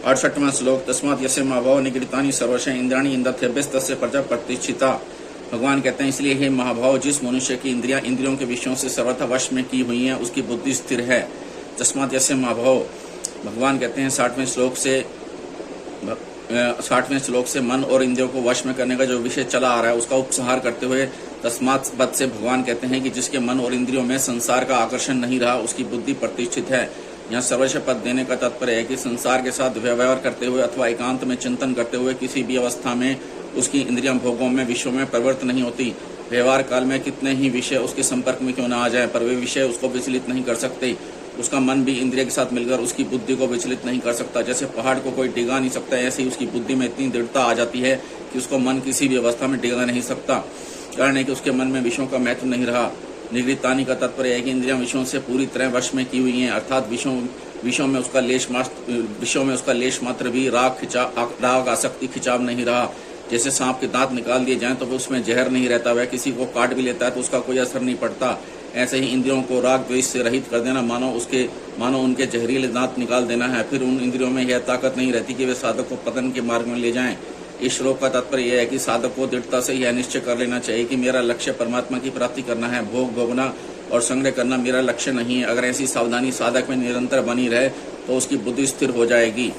68वां श्लोक तस्मात् यस्य महाभाव निगृहीतानि सर्वशः इंद्रियाणि इंद्रियभ्यस्तस्य प्रजा प्रतिष्ठिता। भगवान कहते हैं इसलिए हे महाभाव, जिस मनुष्य की इंद्रियां इंद्रियों के विषयों से सर्वथा वश में की हुई हैं उसकी बुद्धि स्थिर है। तस्मात् यस्य महाभाव, भगवान कहते हैं 60वें श्लोक से मन और इंद्रियों को वश में करने का जो विषय चला आ रहा है उसका उपसंहार करते हुए तस्मात् पद से भगवान कहते हैं कि जिसके मन और इंद्रियों में संसार का आकर्षण नहीं रहा उसकी बुद्धि प्रतिष्ठित है। यहाँ सर्वस्व पद देने का तात्पर्य है कि संसार के साथ व्यवहार करते हुए अथवा एकांत में चिंतन करते हुए किसी भी अवस्था में उसकी इंद्रियां भोगों में विषयों में प्रवृत्त नहीं होती। व्यवहार काल में कितने ही विषय उसके संपर्क में क्यों न आ जाए पर वे विषय उसको विचलित नहीं कर सकते। उसका मन भी इंद्रिय के साथ मिलकर उसकी बुद्धि को विचलित नहीं कर सकता। जैसे पहाड़ को कोई डिगा नहीं सकता, ऐसे ही उसकी बुद्धि में इतनी दृढ़ता आ जाती है कि उसको मन किसी भी अवस्था में डिगा नहीं सकता। कारण है कि उसके मन में विषयों का महत्व नहीं रहा। निगृहीतानि का तात्पर्य है कि इंद्रियां विषयों से पूरी तरह वश में की हुई हैं, अर्थात विषयों में उसका लेश मात्र भी राग आसक्ति खिंचाव नहीं रहा। जैसे सांप के दांत निकाल दिए जाएं तो उसमें जहर नहीं रहता, वह किसी को काट भी लेता है तो उसका कोई असर नहीं पड़ता। ऐसे ही इंद्रियों को राग द्वेष से रहित कर देना मानो उनके जहरीले दांत निकाल देना है। फिर उन इंद्रियों में यह ताकत नहीं रहती कि वे साधक को पतन के मार्ग में ले जाएं। इस श्लोक का तात्पर्य यह है कि साधक को दृढ़ता से यह निश्चय कर लेना चाहिए कि मेरा लक्ष्य परमात्मा की प्राप्ति करना है, भोगना और संग्रह करना मेरा लक्ष्य नहीं है। अगर ऐसी सावधानी साधक में निरंतर बनी रहे तो उसकी बुद्धि स्थिर हो जाएगी।